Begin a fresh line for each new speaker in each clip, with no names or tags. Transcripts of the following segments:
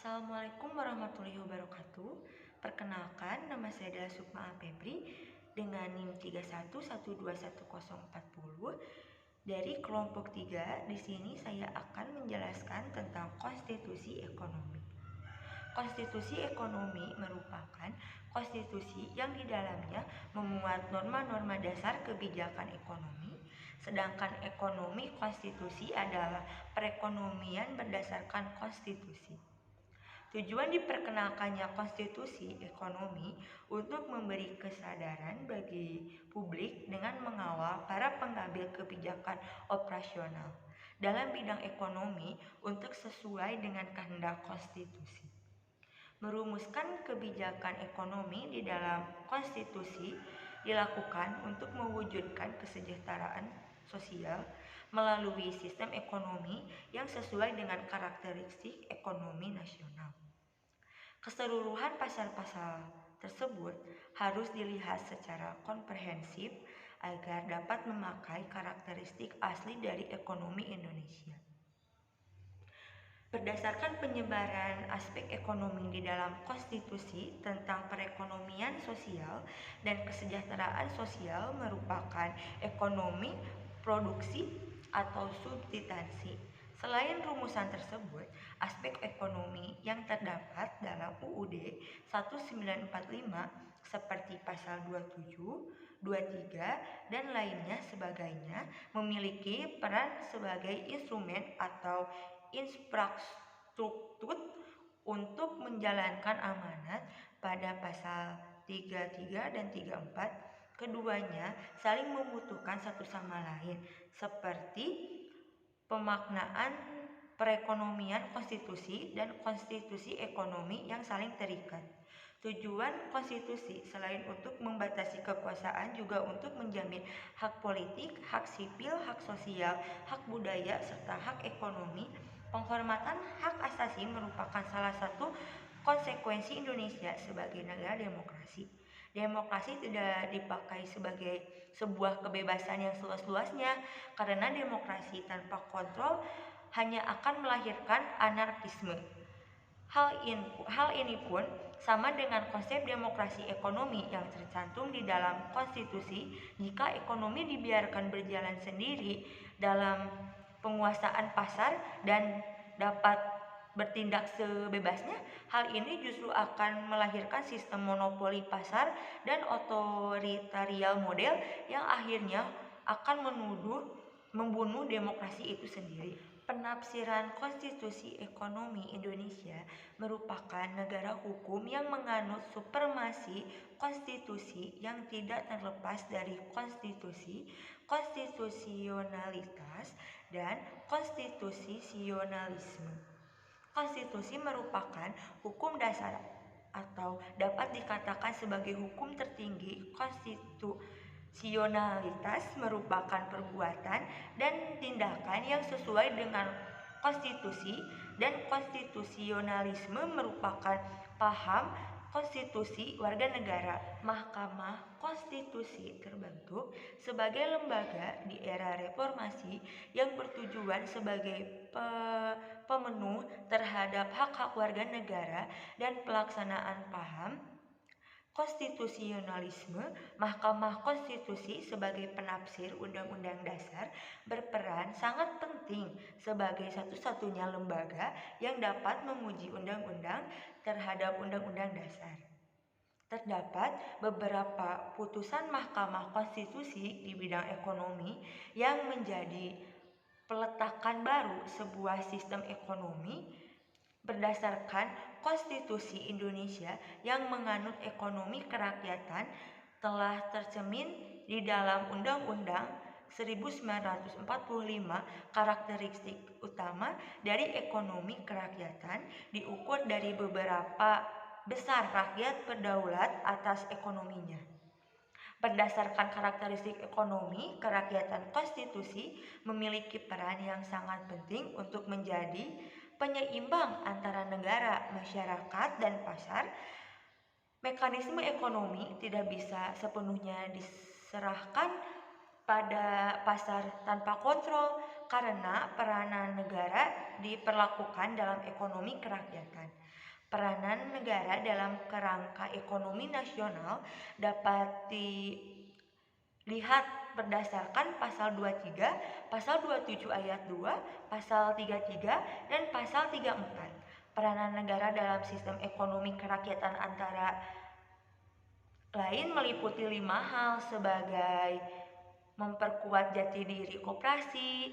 Assalamualaikum warahmatullahi wabarakatuh. Perkenalkan, nama saya adalah Sukma Febri dengan NIM 31121040 dari kelompok 3. Di sini saya akan menjelaskan tentang konstitusi ekonomi. Konstitusi ekonomi merupakan konstitusi yang di dalamnya memuat norma-norma dasar kebijakan ekonomi, sedangkan ekonomi konstitusi adalah perekonomian berdasarkan konstitusi. Tujuan diperkenalkannya konstitusi ekonomi untuk memberi kesadaran bagi publik dengan mengawal para pengambil kebijakan operasional dalam bidang ekonomi untuk sesuai dengan kehendak konstitusi. Merumuskan kebijakan ekonomi di dalam konstitusi dilakukan untuk mewujudkan kesejahteraan sosial melalui sistem ekonomi yang sesuai dengan karakteristik ekonomi nasional. Keseluruhan pasal-pasal tersebut harus dilihat secara komprehensif agar dapat memakai karakteristik asli dari ekonomi Indonesia. Berdasarkan penyebaran aspek ekonomi di dalam konstitusi tentang perekonomian sosial dan kesejahteraan sosial merupakan ekonomi produksi atau substansi. Selain rumusan tersebut, aspek ekonomi yang terdapat dalam UUD 1945 seperti pasal 27, 23, dan lainnya sebagainya memiliki peran sebagai instrumen atau infrastruktur untuk menjalankan amanat pada pasal 33 dan 34. Keduanya saling membutuhkan satu sama lain, seperti pemaknaan perekonomian konstitusi dan konstitusi ekonomi yang saling terikat. Tujuan konstitusi selain untuk membatasi kekuasaan juga untuk menjamin hak politik, hak sipil, hak sosial, hak budaya, serta hak ekonomi. Penghormatan hak asasi merupakan salah satu konsekuensi Indonesia sebagai negara demokrasi. Demokrasi tidak dipakai sebagai sebuah kebebasan yang seluas-luasnya, karena demokrasi tanpa kontrol hanya akan melahirkan anarkisme. Hal ini pun sama dengan konsep demokrasi ekonomi yang tercantum di dalam konstitusi. Jika ekonomi dibiarkan berjalan sendiri dalam penguasaan pasar dan dapat bertindak sebebasnya, hal ini justru akan melahirkan sistem monopoli pasar dan otoritarian model yang akhirnya akan membunuh demokrasi itu sendiri. Penafsiran konstitusi ekonomi Indonesia merupakan negara hukum yang menganut supremasi konstitusi yang tidak terlepas dari konstitusi, konstitusionalitas, dan konstitusionalisme. Konstitusi merupakan hukum dasar atau dapat dikatakan sebagai hukum tertinggi. Konstitusionalitas merupakan perbuatan dan tindakan yang sesuai dengan konstitusi, dan konstitusionalisme merupakan paham konstitusi warga negara. Mahkamah Konstitusi terbentuk sebagai lembaga di era reformasi yang bertujuan sebagai pemenuh terhadap hak-hak warga negara dan pelaksanaan paham konstitusionalisme. Mahkamah Konstitusi sebagai penafsir Undang-Undang Dasar berperan sangat penting sebagai satu-satunya lembaga yang dapat menguji undang-undang terhadap Undang-Undang Dasar. Terdapat beberapa putusan Mahkamah Konstitusi di bidang ekonomi yang menjadi peletakan baru sebuah sistem ekonomi berdasarkan konstitusi Indonesia yang menganut ekonomi kerakyatan telah tercermin di dalam Undang-Undang 1945. Karakteristik utama dari ekonomi kerakyatan diukur dari beberapa besar rakyat berdaulat atas ekonominya. Berdasarkan karakteristik ekonomi kerakyatan, konstitusi memiliki peran yang sangat penting untuk menjadi penyeimbang antara negara, masyarakat, dan pasar. Mekanisme ekonomi tidak bisa sepenuhnya diserahkan pada pasar tanpa kontrol, karena peranan negara diperlakukan dalam ekonomi kerakyatan. Peranan negara dalam kerangka ekonomi nasional dapat dilihat berdasarkan pasal 23, pasal 27 ayat 2, pasal 33, dan pasal 34. Peranan negara dalam sistem ekonomi kerakyatan antara lain meliputi 5 hal sebagai memperkuat jati diri koperasi,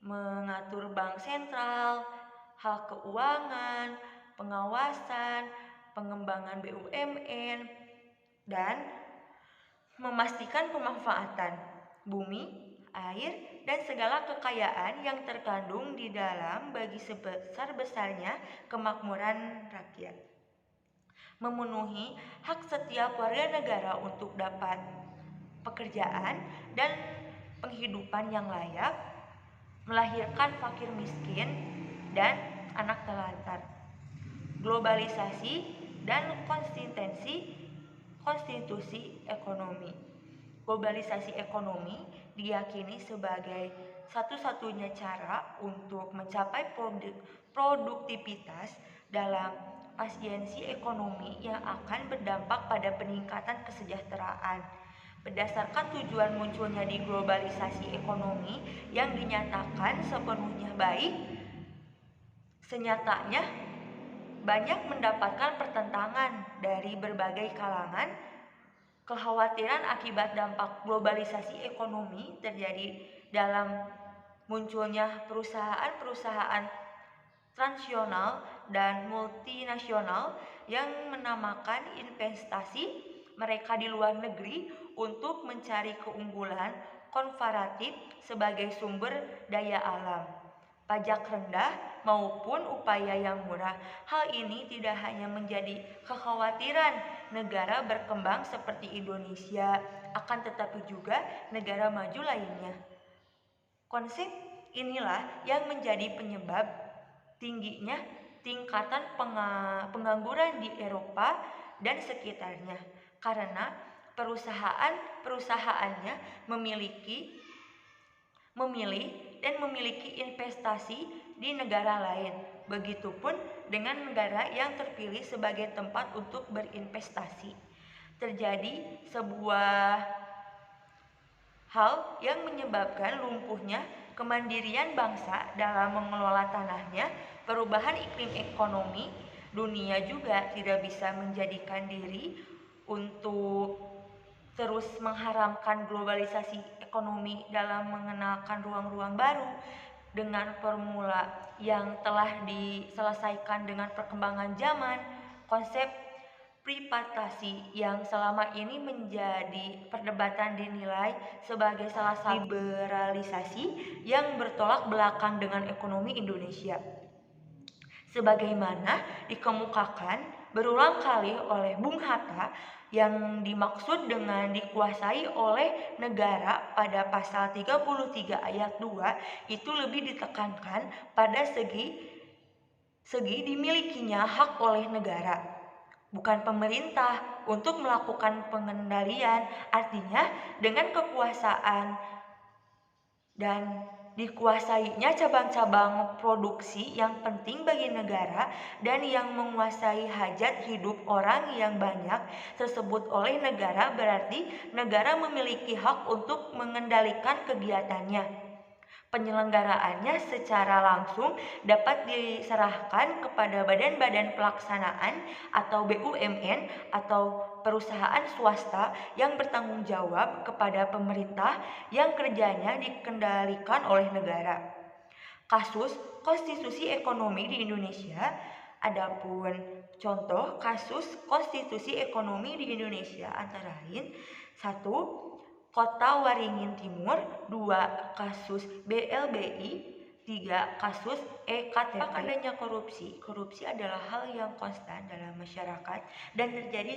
mengatur bank sentral, hal keuangan, pengawasan, pengembangan BUMN, dan memastikan pemanfaatan bumi, air, dan segala kekayaan yang terkandung di dalam bagi sebesar-besarnya kemakmuran rakyat. Memenuhi hak setiap warga negara untuk dapat pekerjaan dan penghidupan yang layak, melahirkan fakir miskin dan anak telantar. Globalisasi dan konstitusi ekonomi. Globalisasi ekonomi diyakini sebagai satu-satunya cara untuk mencapai produktivitas dalam efisiensi ekonomi yang akan berdampak pada peningkatan kesejahteraan. Berdasarkan tujuan munculnya di globalisasi ekonomi yang dinyatakan sepenuhnya baik, senyatanya banyak mendapatkan pertentangan dari berbagai kalangan. Kekhawatiran akibat dampak globalisasi ekonomi terjadi dalam munculnya perusahaan-perusahaan transnasional dan multinasional yang menamakan investasi mereka di luar negeri untuk mencari keunggulan komparatif sebagai sumber daya alam, pajak rendah maupun upaya yang murah. Hal ini tidak hanya menjadi kekhawatiran negara berkembang seperti Indonesia, akan tetapi juga negara maju lainnya. Konsep inilah yang menjadi penyebab tingginya tingkatan pengangguran di Eropa dan sekitarnya, karena perusahaannya memilih dan memiliki investasi di negara lain. Begitupun dengan negara yang terpilih sebagai tempat untuk berinvestasi. Terjadi sebuah hal yang menyebabkan lumpuhnya kemandirian bangsa dalam mengelola tanahnya. Perubahan iklim ekonomi dunia juga tidak bisa menjadikan diri untuk terus mengharamkan globalisasi ekonomi dalam mengenalkan ruang-ruang baru dengan formula yang telah diselesaikan dengan perkembangan zaman. Konsep privatisasi yang selama ini menjadi perdebatan dinilai sebagai salah satu liberalisasi yang bertolak belakang dengan ekonomi Indonesia. Sebagaimana dikemukakan berulang kali oleh Bung Hatta, yang dimaksud dengan dikuasai oleh negara pada pasal 33 ayat 2 itu lebih ditekankan pada segi dimilikinya hak oleh negara, bukan pemerintah, untuk melakukan pengendalian. Artinya dengan kekuasaan dan dikuasainya cabang-cabang produksi yang penting bagi negara dan yang menguasai hajat hidup orang yang banyak tersebut oleh negara, berarti negara memiliki hak untuk mengendalikan kegiatannya. Penyelenggaraannya secara langsung dapat diserahkan kepada badan-badan pelaksanaan atau BUMN atau perusahaan swasta yang bertanggung jawab kepada pemerintah yang kerjanya dikendalikan oleh negara. Kasus konstitusi ekonomi di Indonesia. Adapun contoh kasus konstitusi ekonomi di Indonesia antara lain: 1. Kota Waringin Timur, 2. Kasus BLBI, 3. Kasus EKTP. Adanya korupsi. Korupsi adalah hal yang konstan dalam masyarakat dan terjadi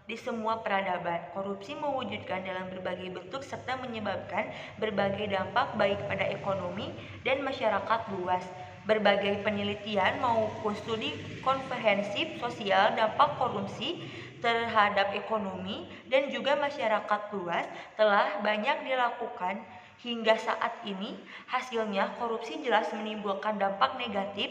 di semua peradaban. Korupsi mewujudkan dalam berbagai bentuk serta menyebabkan berbagai dampak baik pada ekonomi dan masyarakat luas. Berbagai penelitian maupun studi komprehensif sosial dampak korupsi terhadap ekonomi dan juga masyarakat luas telah banyak dilakukan Hingga saat ini, hasilnya korupsi jelas menimbulkan dampak negatif.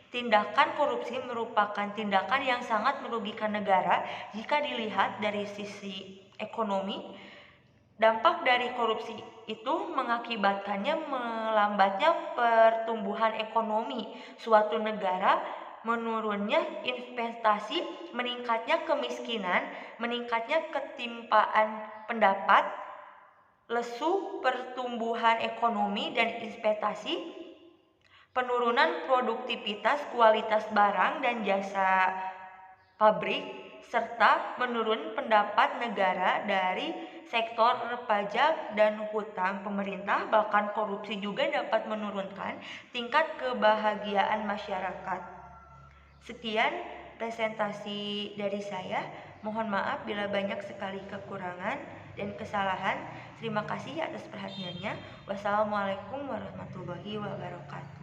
Tindakan korupsi merupakan tindakan yang sangat merugikan negara jika dilihat dari sisi ekonomi. Dampak dari korupsi itu mengakibatkannya melambatnya pertumbuhan ekonomi suatu negara, menurunnya investasi, meningkatnya kemiskinan, meningkatnya ketimpaan pendapat, lesu pertumbuhan ekonomi dan investasi, penurunan produktivitas kualitas barang dan jasa pabrik, serta menurun pendapat negara dari sektor pajak dan hutang pemerintah. Bahkan korupsi juga dapat menurunkan tingkat kebahagiaan masyarakat. Sekian presentasi dari saya. Mohon maaf bila banyak sekali kekurangan dan kesalahan. Terima kasih atas perhatiannya. Wassalamualaikum warahmatullahi wabarakatuh.